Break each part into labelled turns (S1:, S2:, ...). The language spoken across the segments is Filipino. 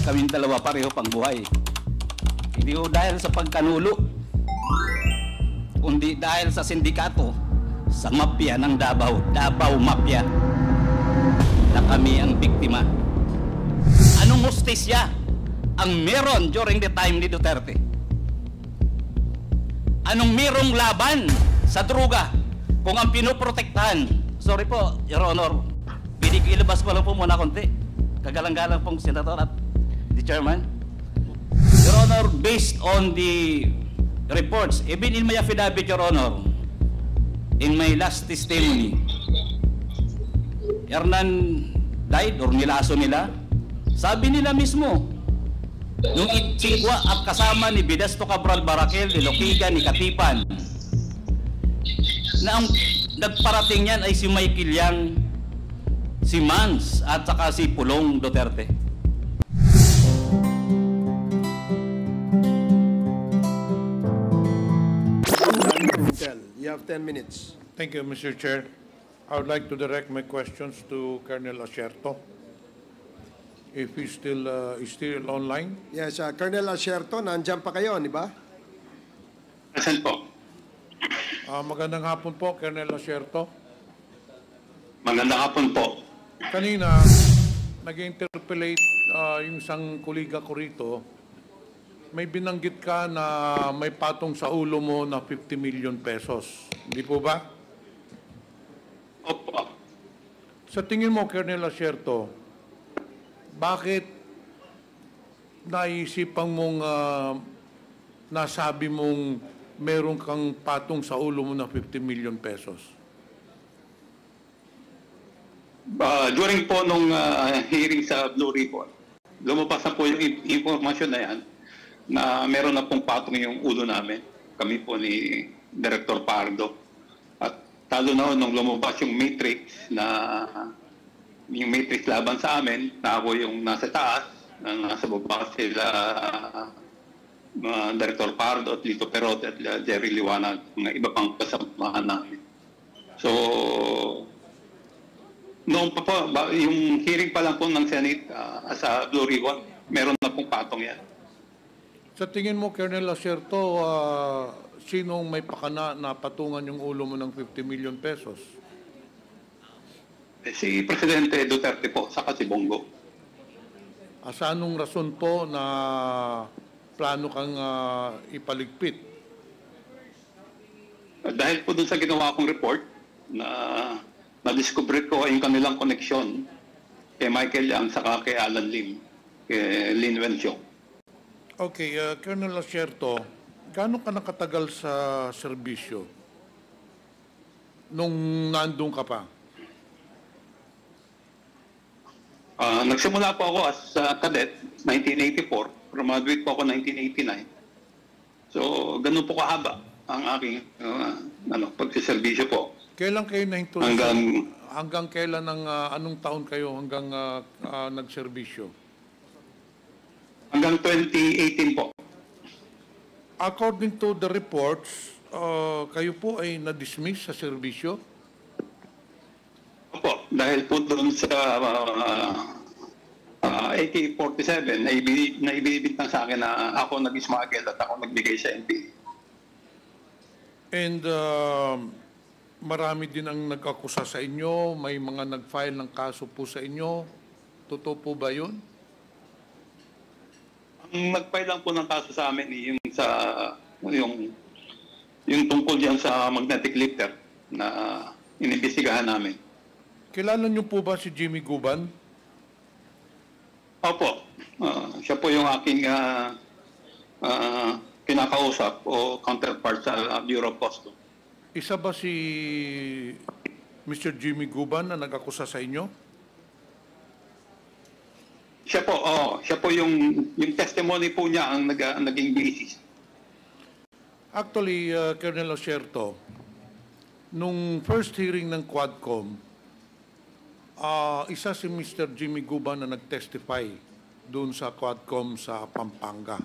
S1: kaming dalawa pareho pang buhay. Hindi ho dahil sa pagkanulo, kundi dahil sa sindikato, sa mafia ng Davao Mafia, na kami ang biktima. Anong hustisya ang meron during the time ni Duterte? Anong merong laban sa droga kung ang pinoprotektahan? Sorry po, Your Honor, pwede ko ilabas ko lang po muna konti. Kagalang-galang pong Senator at the Chairman. Your Honor, based on the reports, even in my affidavit, Your Honor, in my last testimony, Hernan died or nilaso nila. Sabi nila mismo, nung itsigwa at kasama ni Bidasto Cabral Barakel, ni Loquigan, ni Katipan, na ang nagparating yan ay si Michael Yang, si Mans, at saka si Pulong Duterte.
S2: You have 10 minutes.
S3: Thank you, Mr. Chair. I would like to direct my questions to Colonel Asierto. If he's still online.
S2: Yes, Colonel Asierto, nandiyan pa kayo, di ba?
S4: Present po.
S3: Magandang hapon po, Colonel Asierto.
S4: Magandang hapon po.
S3: Kanina, nag-interpellate yung isang kuliga ko rito. May binanggit ka na may patong sa ulo mo na 50 million pesos. Hindi po ba?
S4: Opo.
S3: Sa tingin mo, Colonel Asierto, bakit naisipang mong nasabi mong meron kang patong sa ulo mo na 50 million pesos?
S4: During po nung hearing sa Blue Ribbon, lumabas na po yung informasyon na yan na meron na pong patong yung ulo namin. Kami po ni Director Pardo. At talo na nung lumabas yung matrix laban sa amin, na ako yung nasa taas, nasa baba sila Director Pardo at Lito Perote at Jerry Liwanag, mga iba pang kasamahan namin. So, noong pa po, yung hearing pa lang po ng Senate sa Blue Ribbon, meron na pong patong yan.
S3: Sa tingin mo, Colonel Asierto, sinong may pakana na patungan yung ulo mo ng 50 million pesos?
S4: Si Presidente Duterte po, saka si Bongo.
S3: Sa anong rason po na plano kang ipaligpit?
S4: Dahil po dun sa ginawa kong report, na-discover ko yung kanilang koneksyon kay Michael Yang saka kay Alan Lim, kay Lin Wenxiong.
S3: Okay, Colonel Asierto, gaano ka nakatagal sa serbisyo nung nandun ka pa?
S4: Nagsimula po ako as cadet, 1984. Graduate po ako 1989. So, ganun po kahaba ang aking pagsiservisyo po.
S3: Kailan kayo na-introduce? Hanggang kailan anong taon kayo hanggang nagserbisyo?
S4: Hanggang 2018 po.
S3: According to the reports, kayo po ay na-dismiss sa serbisyo?
S4: Opo, dahil po doon sa AK-47 na ibinibintang sa akin na ako nag-smuggle at ako nagbigay sa NPA.
S3: And marami din ang nag-akusa sa inyo, may mga nag-file ng kaso po sa inyo. Totoo po ba yun?
S4: Ang nag-file lang po ng kaso sa amin yung tungkol diyan sa magnetic lifter na inimbestigahan namin.
S3: Kilala niyo po ba si Jimmy Guban?
S4: Opo. Siya po yung aking kinakausap o counterpart sa Bureau of Customs.
S3: Isa ba si Mr. Jimmy Guban na nag-akusa sa inyo?
S4: Siya po yung testimony po niya ang naging basis.
S3: Actually, Colonel Asierto, nung first hearing ng Quadcom, isa si Mr. Jimmy Guban na nag-testify doon sa Quadcom sa Pampanga.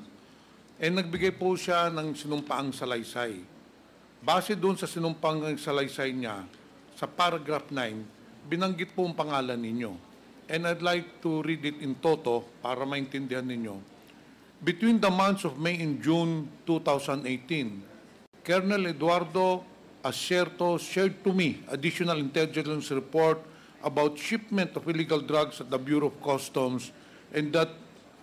S3: Nagbigay po siya ng sinumpaang salaysay. Base doon sa sinumpaang salaysay niya, sa paragraph 9, binanggit po ang pangalan ninyo. and I'd like to read it in toto para maintindihan ninyo. Between the months of May and June 2018, Colonel Eduardo Asierto shared to me additional intelligence report about shipment of illegal drugs at the Bureau of Customs, and that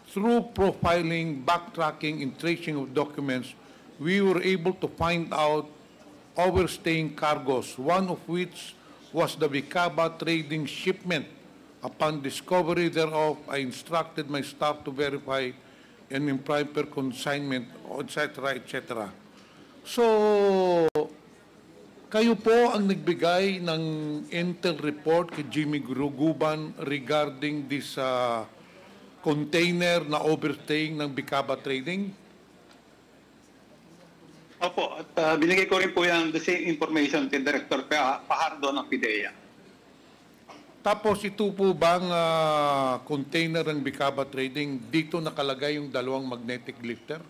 S3: through profiling, backtracking, and tracing of documents, we were able to find out overstaying cargoes, one of which was the Vicaba trading shipment. Upon discovery thereof, I instructed my staff to verify an improper consignment, etc., etc. So, kayo po ang nagbigay ng intel report kay Jimmy Guban regarding this container na overstaying ng Vicaba Trading?
S4: Opo, at binigay ko rin po yan the same information kay Director Pajardo ng PIDEA.
S3: Tapos ito po bang container ng Vicaba Trading, dito nakalagay yung dalawang magnetic lifter?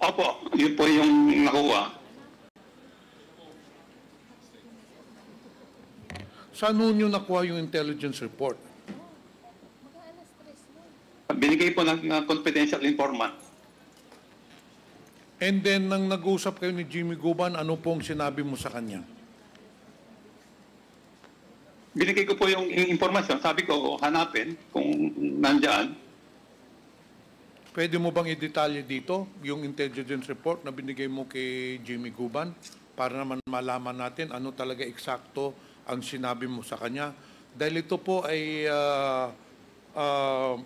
S4: Opo, yun po yung nakuha.
S3: Saan nyo nakuha yung intelligence report?
S4: Binigay po ng confidential informant.
S3: And then, nang nag-usap kayo ni Jimmy Guban, ano pong sinabi mo sa kanya?
S4: Binigay ko po yung informasyon. Sabi ko, hanapin kung nandyan.
S3: Pwede mo bang i-detalye dito yung intelligence report na binigay mo kay Jimmy Guban para naman malaman natin ano talaga eksakto ang sinabi mo sa kanya? Dahil ito po ay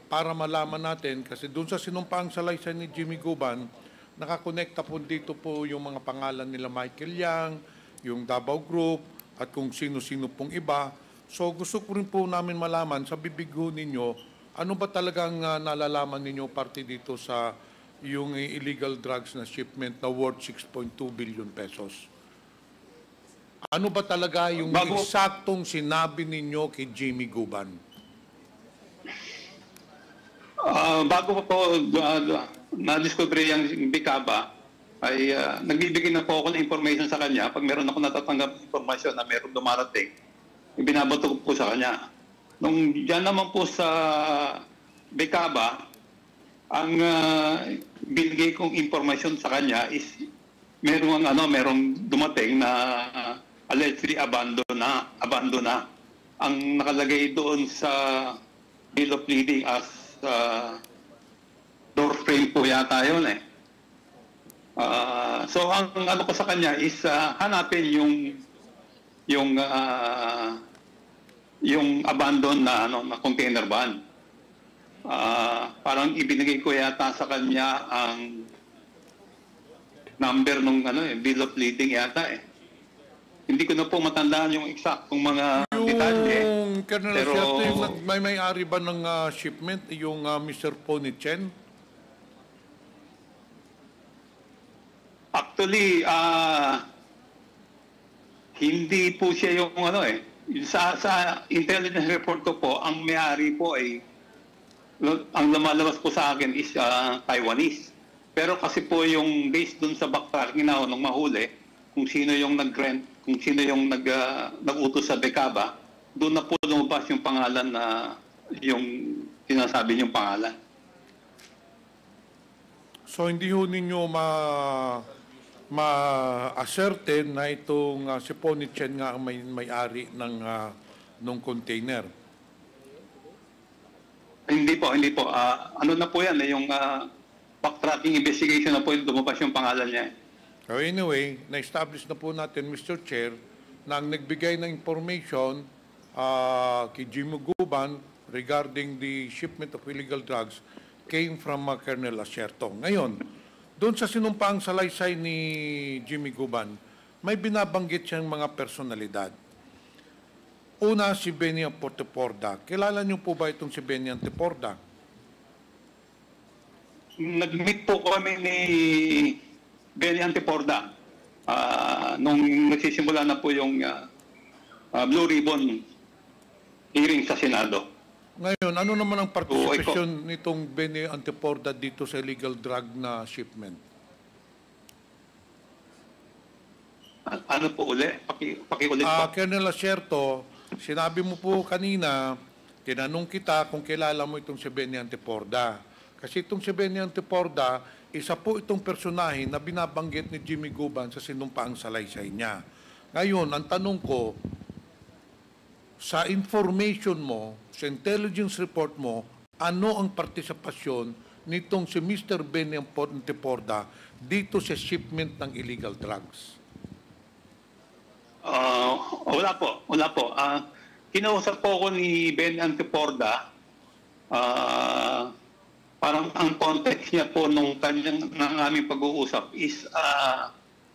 S3: para malaman natin, kasi doon sa sinumpaang salaysay ni Jimmy Guban, nakakonekta po dito po yung mga pangalan nila Michael Yang, yung Davao Group, at kung sino-sino pong iba. So gusto ko rin po namin malaman sa bibig ninyo, ano ba talagang nalalaman ninyo parte dito sa yung illegal drugs na shipment na worth 6.2 billion pesos? Ano ba talaga yung eksaktong sinabi ninyo kay Jimmy Guban?
S4: Bago po na-discover yung Vicaba, ay nagbibigay na po ako ng information sa kanya. Pag meron ako natatanggap information na meron dumarating, ibinabato ko po sa kanya. Nung dyan naman po sa Vicaba, ang binigay kong informasyon sa kanya is merong dumating na allegedly abandona. Ang nakalagay doon sa bill of lading as door frame po yata yun eh. So ang ano ko sa kanya is hanapin yung abandon na na container van. Parang ibinigay ko yata sa kanya ang number ng bill of lading yata eh. Hindi ko na po matandaan yung eksaktong mga detalye.
S3: Yung Colonel Asierto, yung may-ari ba ng shipment, yung Mr. Pony Chen?
S4: Actually, hindi po siya yung sa intelligence report ko po, ang may-ari po ay ang lumalabas po sa akin is Taiwanese. Pero kasi po yung based dun sa backtracking na nung mahuli, kung sino yung nag-rent, kung sino yung nag-utos sa Vicaba, doon na po lumabas yung pangalan na yung sinasabi niyong pangalan. So
S3: hindi ho ninyo ma-ascertain na itong si Pony Chen nga ang may-ari ng container?
S4: Hindi po. Ano na po yan, yung backtracking investigation na po, lumabas yung pangalan niya.
S3: So anyway, na-establish na po natin, Mr. Chair, na ang nagbigay ng information kay Jimmy Guban regarding the shipment of illegal drugs came from Colonel Asierto. Ngayon, doon sa sinumpaang salaysay ni Jimmy Guban, may binabanggit siyang mga personalidad. Una, si Benny Antiporda. Kilala niyo po ba itong si Benny Antiporda?
S4: Nag-meet po kami ni Benny Antiporda nung nagsisimula na po yung Blue Ribbon hearing sa Senado.
S3: Ngayon, ano naman ang participation nitong Benny Antiporda dito sa illegal drug na shipment?
S4: Ano po uli? Pakiulit po.
S3: Colonel Asierto, Sinabi mo po kanina, tinanong kita kung kilala mo itong si Benny Anteporda. Kasi itong si Benny Anteporda, isa po itong personahe na binabanggit ni Jimmy Guban sa sinumpaang salaysay niya. Ngayon, ang tanong ko, sa information mo, sa intelligence report mo, ano ang partisipasyon nitong si Mr. Benny Anteporda dito sa shipment ng illegal drugs?
S4: Wala po. Kinausap po ako ni Ben Anteporda. Parang ang context niya po ng aming pag-uusap is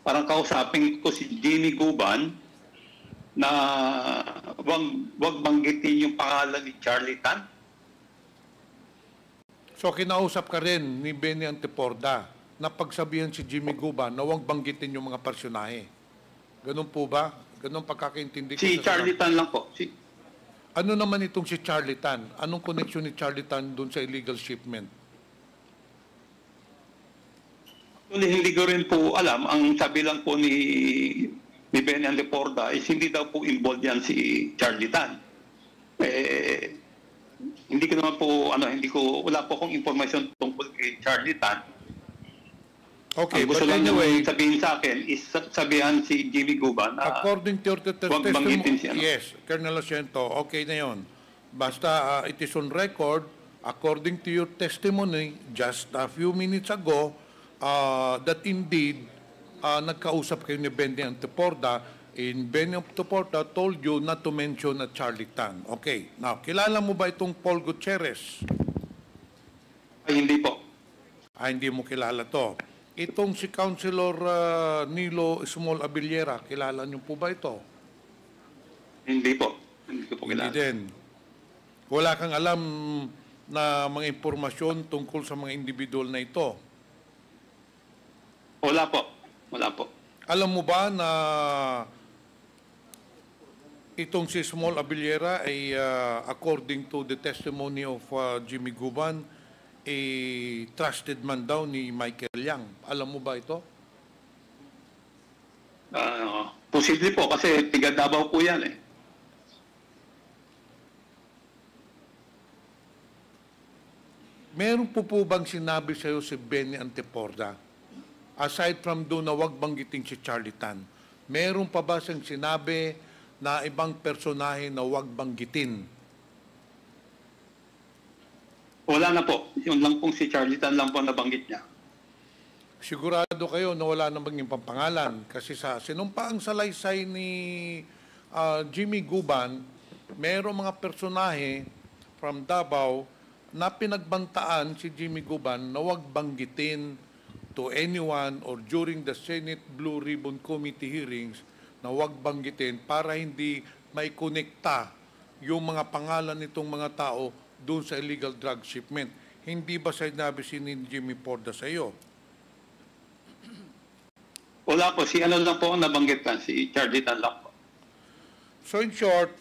S4: parang kausapin ko si Jimmy Guban na wag banggitin yung pangalan ni Charlie Tan.
S3: So kinausap ka rin ni Benny Anteporda na pagsabihan si Jimmy Guban na huwag banggitin yung mga personahe. Ganun po ba? Ganun pagkakaintindi ko
S4: Si
S3: sa
S4: Charlie Tan lang po.
S3: Ano naman itong si Charlie Tan? Anong connection ni Charlie Tan doon sa illegal shipment?
S4: Actually, hindi ko rin po alam. Ang sabi lang po ni Ben Anteporda is hindi daw po involved yan si Charlie Tan. Hindi ko naman po, wala po akong informasyon tungkol kay Charlie Tan.
S3: Okay,
S4: ang gusto
S3: but
S4: lang
S3: anyway,
S4: sabihin sa akin is sabihan si Jimmy Guban na
S3: according to your
S4: huwag banggitin siya.
S3: yes, Colonel Asiento, okay na yon. Basta it is on record, according to your testimony just a few minutes ago, that indeed, nagkausap kayo ni Benny Anteporda, and Benny Anteporda told you not to mention a Charlie Tan. Okay, now, kilala mo ba itong Paul Gutierrez?
S4: Ay, hindi po.
S3: Hindi mo kilala to. Itong si Councilor Nilo Small Abiliera, kilala niyo po ba ito?
S4: Hindi po. Hindi ko po
S3: Hindi
S4: kilala.
S3: din. Wala kang alam na mga impormasyon tungkol sa mga individual na ito.
S4: Wala po.
S3: Alam mo ba na itong si Small Abiliera ay according to the testimony of Jimmy Guban, trusted man daw ni Michael Yang. Alam mo ba ito?
S4: Posible po kasi tiga Davao po yan eh.
S3: Meron po bang sinabi sa iyo si Benny Anteporda? Aside from doon na wag banggitin si Charlie Tan, meron pa ba siyang sinabi na ibang personahe na wag banggitin?
S4: Wala na po. Yun lang pong si Charlie Tan lang po nabanggit niya.
S3: Sigurado kayo na wala namang ibang pangalan kasi sa sinumpaang salaysay ni Jimmy Guban, merong mga personahe from Davao na pinagbantaan si Jimmy Guban na wag banggitin to anyone or during the Senate Blue Ribbon Committee hearings na wag banggitin para hindi may konekta yung mga pangalan nitong mga tao doon sa illegal drug shipment. Hindi ba sinabi si Jimmy Porda sa iyo?
S4: Wala po. Si ano lang po ang nabanggit na. Si Charlie Tan lang po.
S3: So in short,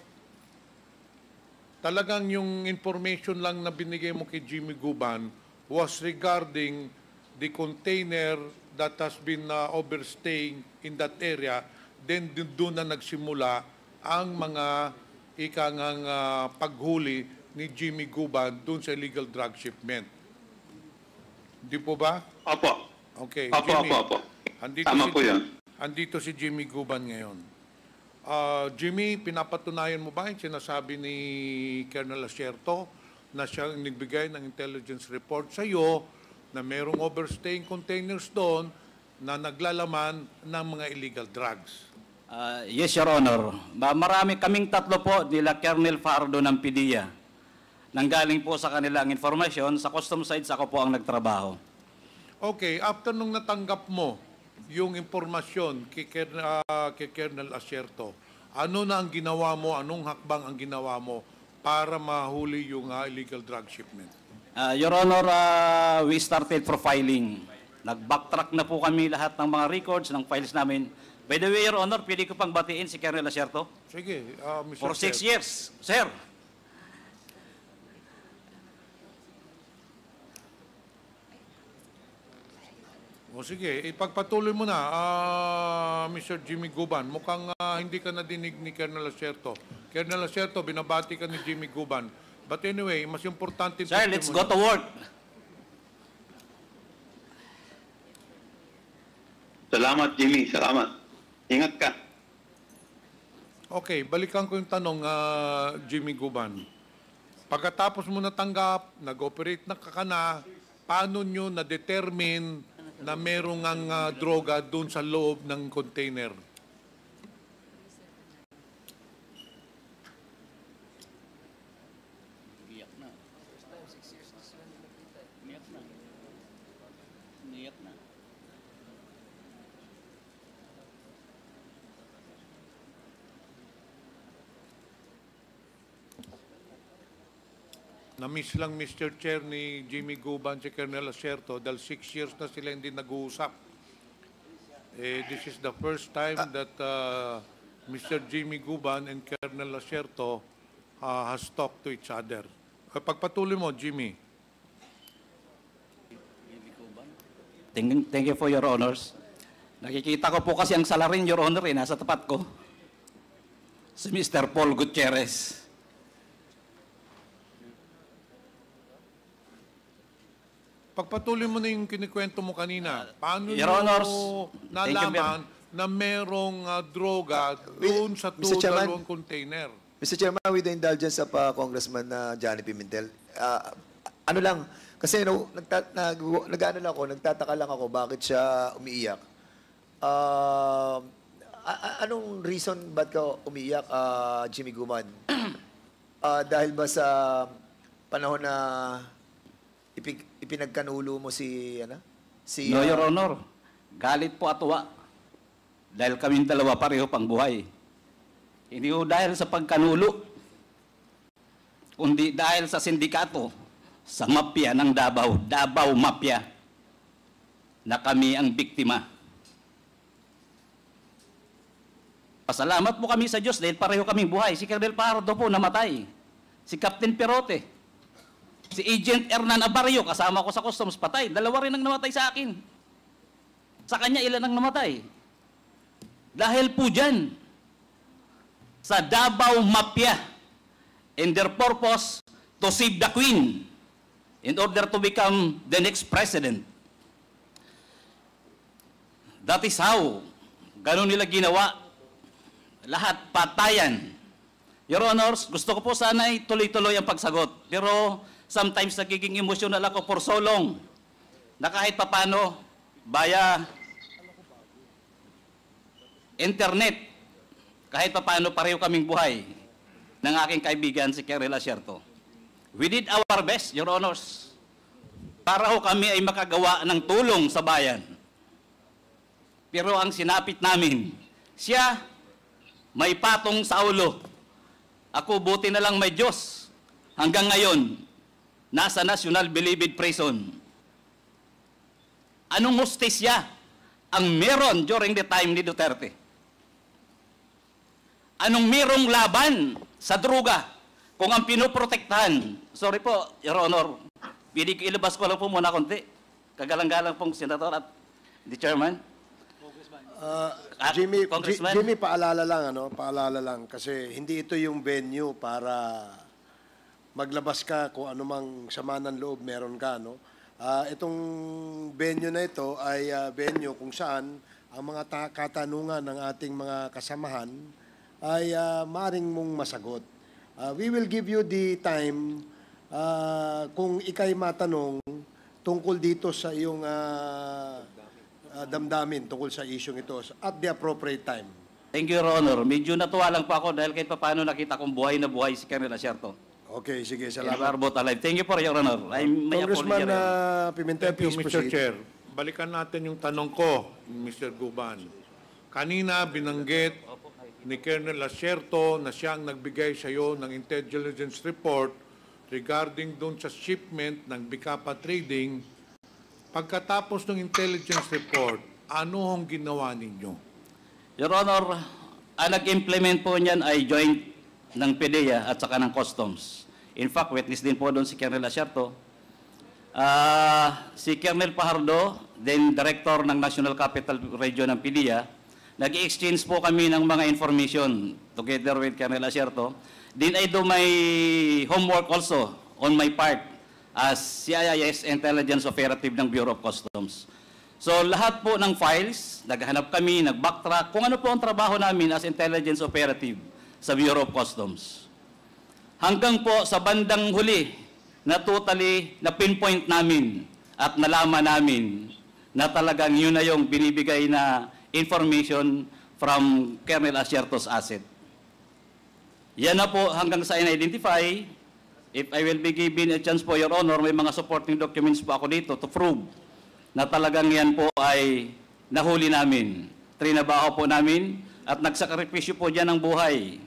S3: talagang yung information lang na binigay mo kay Jimmy Guban was regarding the container that has been overstaying in that area, then doon na nagsimula ang mga ikangang paghuli ni Jimmy Guban doon sa illegal drug shipment. Di po ba?
S4: Opo.
S3: Okay,
S4: Opo,
S3: Jimmy.
S4: opo.
S3: si,
S4: Tama po yan.
S3: Andito si Jimmy Guban ngayon. Jimmy, pinapatunayan mo ba yung sinasabi ni Colonel Asierto na siya nagbigay ng intelligence report sa iyo na merong overstaying containers doon na naglalaman ng mga illegal drugs?
S1: Yes, Your Honor. Marami kaming tatlo po nila Colonel Fardo ng PDEA. Nanggaling po sa kanilang informasyon, sa custom sites ako po ang nagtrabaho.
S3: Okay, after nung natanggap mo yung impormasyon kay Colonel Asierto, ano na ang ginawa mo, anong hakbang ang ginawa mo para mahuli yung illegal drug shipment?
S1: Your Honor, we started profiling. Nag-backtrack na po kami lahat ng mga records, ng files namin. By the way, Your Honor, pwede ko pang batiin si Colonel Asierto?
S3: Sige, Mr.
S1: For 6
S3: Chair.
S1: years, sir.
S3: O sige, ipagpatuloy mo na, Mr. Jimmy Guban. Mukhang hindi ka nadinig ni Colonel Asierto. Colonel Acerto, binabati ka ni Jimmy Guban. But anyway, mas importante...
S1: Sir, let's go to work.
S4: Salamat, Jimmy. Salamat. Ingat ka.
S3: Okay, balikan ko yung tanong, Jimmy Guban. Pagkatapos mo natanggap, nag-operate na kakana, paano nyo na-determine na merong ang droga doon sa loob ng container?
S1: Iyak na. Iyak na.
S3: Na-miss lang, Mr. Chair, ni Jimmy Guban si Colonel Acerto dahil 6 years na sila hindi nag-uusap. This is the first time that Mr. Jimmy Guban and Colonel Acerto has talked to each other. Pagpatuloy mo, Jimmy.
S1: Thank you for your honors. Nakikita ko po kasi ang salarin, your honor, nasa tapat ko. Si Mr. Paul Gutierrez.
S3: Pagpatuloy mo na yung kinikwento mo kanina. Paano
S1: Your
S3: nyo
S1: Honors,
S3: nalaman na merong droga doon sa
S5: Mr. Chairman.
S3: dalawang container?
S5: Mr. Chairman, with the indulgence of Congressman Johnny Pimentel, ano lang, kasi nag-ano lang ako, nagtataka lang ako bakit siya umiiyak. Anong reason ba't ka umiiyak, Jimmy Guman? Dahil ba sa panahon na ipinagkanulo mo si,
S1: No, your honor. Galit po at tuwa. Dahil kaming dalawa pareho pang buhay. Hindi ko dahil sa pagkanulo, kundi dahil sa sindikato, sa mafia ng Davao, Davao Mafia, na kami ang biktima. Pasalamat po kami sa Diyos dahil pareho kaming buhay. Si Colonel Pardo po namatay. Si Captain Perote. Si Agent Hernan Abarrio, kasama ko sa customs, patay. Dalawa rin ang namatay sa akin. Sa kanya, ilan ang namatay? Dahil po dyan, sa Davao Mafia, and their purpose to save the Queen in order to become the next president. That is how, ganun nila ginawa. Lahat patayan. Your Honors, gusto ko po sana tuloy-tuloy ang pagsagot. Pero sometimes nagiging emotional ako for so long na kahit papano via internet, kahit papano pareho kaming buhay ng aking kaibigan si Colonel Acerto. We did our best, Your Honors, para ho kami ay makagawa ng tulong sa bayan. Pero ang sinapit namin, siya may patong sa ulo. Ako buti na lang may Diyos. Hanggang ngayon, nasa National Bilibid Prison. Anong hustisya ang meron during the time ni Duterte? Anong merong laban sa droga kung ang pinoprotektahan? Sorry po, Your Honor. Ilabas ko lang po muna konti. Kagalang-galang pong senator at the chairman. Congressman.
S2: Jimmy, paalala lang kasi hindi ito yung venue para maglabas ka kung anumang sama ng loob meron ka, no? Itong venue na ito ay venue kung saan ang mga katanungan ng ating mga kasamahan ay maring mong masagot. We will give you the time kung ikay matanong tungkol dito sa iyong damdamin tungkol sa isyong ito at the appropriate time.
S1: Thank you, Your Honor. Medyo natuwa lang po ako dahil kahit paano nakita kong buhay na buhay si Colonel Acerto.
S2: Okay, sige,
S1: And we are
S2: salamat.
S1: both alive. Thank you for Your Honor. May
S2: Congressman
S1: apology.
S2: Pimentel,
S3: Thank you,
S2: please
S3: Mr.
S2: proceed.
S3: Chair. Balikan natin yung tanong ko, Mr. Guban. Kanina binanggit ni Colonel Acerto na siyang nagbigay sa iyo ng intelligence report regarding doon sa shipment ng Bicapa Trading. Pagkatapos ng intelligence report, ano ang ginawa ninyo?
S1: Your Honor, ang nag-implement po niyan ay joint ng PDEA at saka ng Customs. In fact, witness din po doon si Colonel Acerto. Si Colonel Pajardo, then Director ng National Capital Region ng PDEA, nag-exchange po kami ng mga information together with Colonel Asierto. Then I do my homework also on my part as CIS Intelligence Operative ng Bureau of Customs. So lahat po ng files, naghanap kami, nag-backtrack, kung ano po ang trabaho namin as Intelligence Operative sa Bureau of Customs. Hanggang po sa bandang huli na totally na pinpoint namin at nalaman namin na talagang yun na yung binibigay na information from Colonel Asierto's asset. Yan na po hanggang sa in-identify. If I will be given a chance po, Your Honor, may mga supporting documents po ako dito to prove na talagang yan po ay nahuli namin. Trinabaho po namin at nagsakripisyo po dyan ng buhay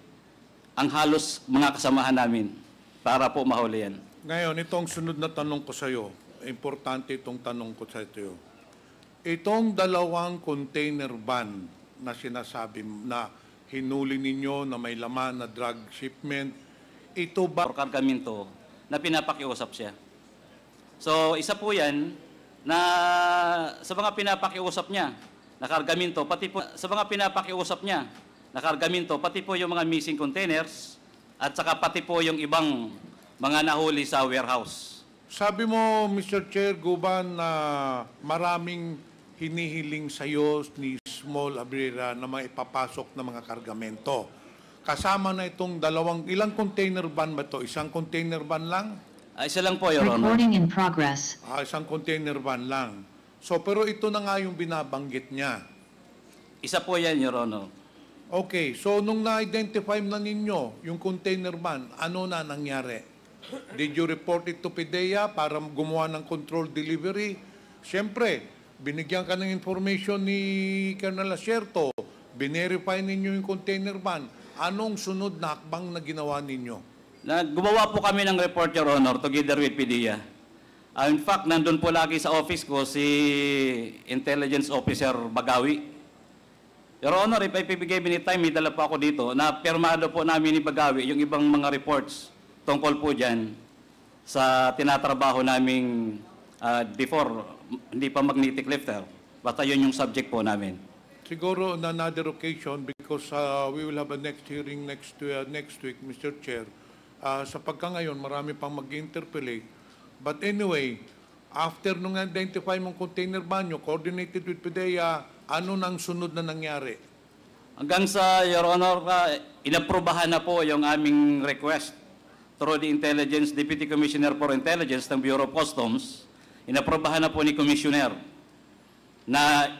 S1: ang halos mga kasamahan namin para po mahuli yan.
S3: Ngayon, itong sunod na tanong ko sa iyo, importante itong tanong ko sa iyo. Itong dalawang container van na sinasabi na hinuli ninyo na may laman na drug shipment, ito ba?
S1: For kargamento na pinapakiusap siya. So, isa po yan na sa mga pinapakiusap niya na kargamento, pati po sa mga pinapakiusap niya na kargamento, pati po yung mga missing containers at saka pati po yung ibang mga nahuli sa warehouse.
S3: Sabi mo, Mr. Chair Guban, na maraming hinihiling sa iyo ni Small Abrera na maipapasok na mga kargamento. Kasama na itong ilang container van ba ito? Isang container van lang?
S1: Isa lang po, Your Honor.
S6: Recording in progress.
S3: Isang container van lang. So, pero ito na nga yung binabanggit niya.
S1: Isa po yan, Your Honor.
S3: Okay, so nung na-identify na ninyo yung container van, ano na nangyari? Did you report it to PIDEA para gumawa ng control delivery? Siyempre, binigyan ka ng information ni Colonel Asierto, binerify ninyo yung container van. Anong sunod na hakbang na ginawa ninyo?
S1: Gumawa po kami ng report, Your Honor, together with PIDEA. In fact, nandun po lagi sa office ko si Intelligence Officer Bagawi. Your Honor, if I give me time, may dala po ako dito na pirmado po namin ni Bagawi yung ibang mga reports tungkol po dyan sa tinatrabaho naming before, hindi pa magnetic lifter. Basta yun yung subject po namin.
S3: Siguro on another occasion, because we will have a next hearing next week, Mr. Chair. Sa pagka ngayon, marami pang mag-interpellate. But anyway, after nung identify mong container van nyo, coordinated with PIDEA, ano nang sunod na nangyari?
S1: Hanggang sa, Your Honor, inaprubahan na po yung aming request through the Deputy Commissioner for Intelligence ng Bureau of Customs. Inaprubahan na po ni Commissioner na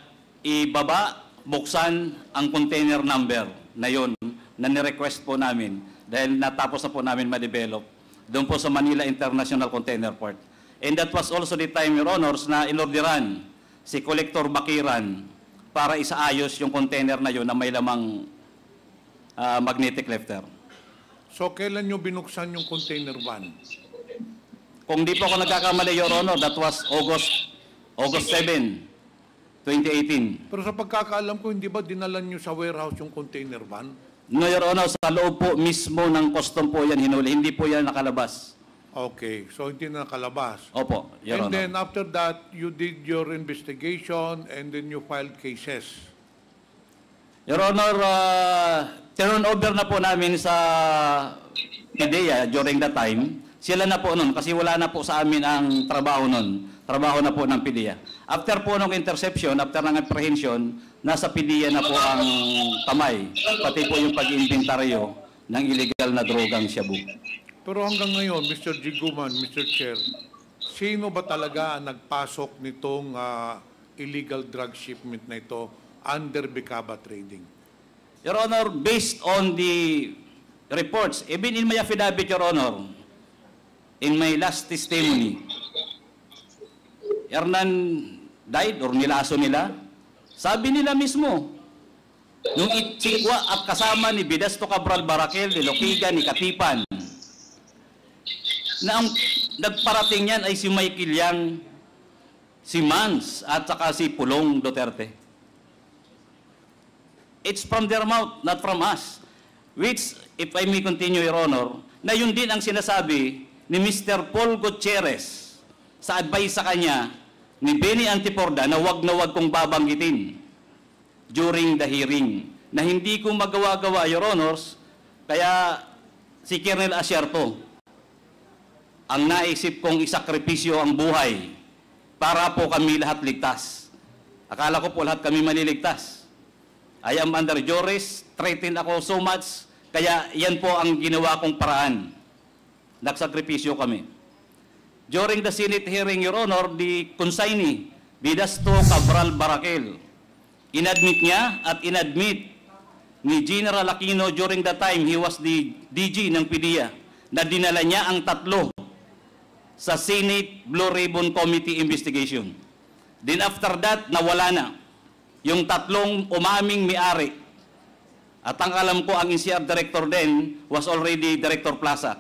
S1: buksan ang container number na yon na ni-request po namin dahil natapos na po namin ma-develop doon po sa Manila International Container Port. And that was also the time, Your Honors, na inorderan si Collector Bakiran para isaayos yung container na yon na may lamang magnetic lifter.
S3: So, kailan nyo binuksan yung container van?
S1: Kung di po ako nagkakamali, Your Honor, that was August 7, 2018.
S3: Pero sa pagkakaalam ko, hindi ba dinalan nyo sa warehouse yung container van?
S1: No, Your Honor, sa loob po mismo ng custom po yan hinuli. Hindi po yan nakalabas.
S3: Okay, so hindi na nakalabas.
S1: Opo, Your
S3: And
S1: Honor.
S3: then after that, you did your investigation and then you filed cases.
S1: Your Honor, turn over na po namin sa PIDEA during that time. Sila na po nun, kasi wala na po sa amin ang trabaho nun. Trabaho na po ng PIDEA. After po ng interception, after ng apprehension, nasa PIDEA na po ang kamay. Pati po yung pag-inventaryo ng illegal na drogang shabu.
S3: Pero hanggang ngayon, Mr. Jiguman, Mr. Chair, sino ba talaga ang nagpasok nitong illegal drug shipment na ito under Bicaba Trading?
S1: Your Honor, based on the reports, even in my affidavit, Your Honor, in my last testimony, Hernan died or nilaso nila, sabi nila mismo, nung itsikwa at kasama ni Bidasto Cabral Barakel, ni Loquiga, ni Katipan, na ang nagparating yan ay si Michael Yang, si Mans, at saka si Pulong Duterte. It's from their mouth, not from us. Which, if I may continue, Your Honor, na yun din ang sinasabi ni Mr. Paul Gutierrez sa advice sa kanya ni Benny Antiporda na wag kong babanggitin during the hearing. Na hindi ko magawa-gawa, Your Honors, Kaya si Colonel Asyerto, ang naisip kong isakripisyo ang buhay para po kami lahat ligtas. Akala ko po lahat kami maliligtas. I am under duress, threatened ako so much, kaya yan po ang ginawa kong paraan. Nagsakripisyo kami. During the Senate hearing, Your Honor, the consignee, Vidasto Cabral Barakel, inadmit niya at inadmit ni General Aquino during the time he was the DG ng PDEA na dinala niya ang 3 sa Senate Blue Ribbon Committee investigation. Then after that, nawala na. Yung 3 umaming may-ari. At ang alam ko, ang NCR director din was already Director Plaza.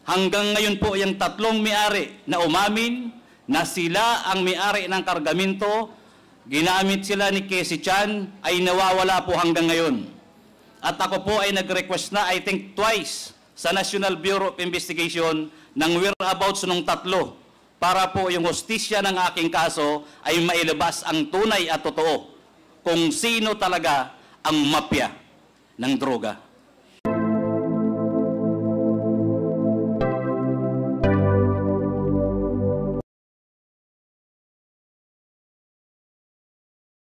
S1: Hanggang ngayon po, yung 3 may-ari na umamin na sila ang may-ari ng kargamento, ginamit sila ni Casey Chan, ay nawawala po hanggang ngayon. At ako po ay nag-request na, I think twice, sa National Bureau of Investigation ng whereabouts ng 3 para po yung hustisya ng aking kaso ay mailabas ang tunay at totoo kung sino talaga ang mafia ng droga.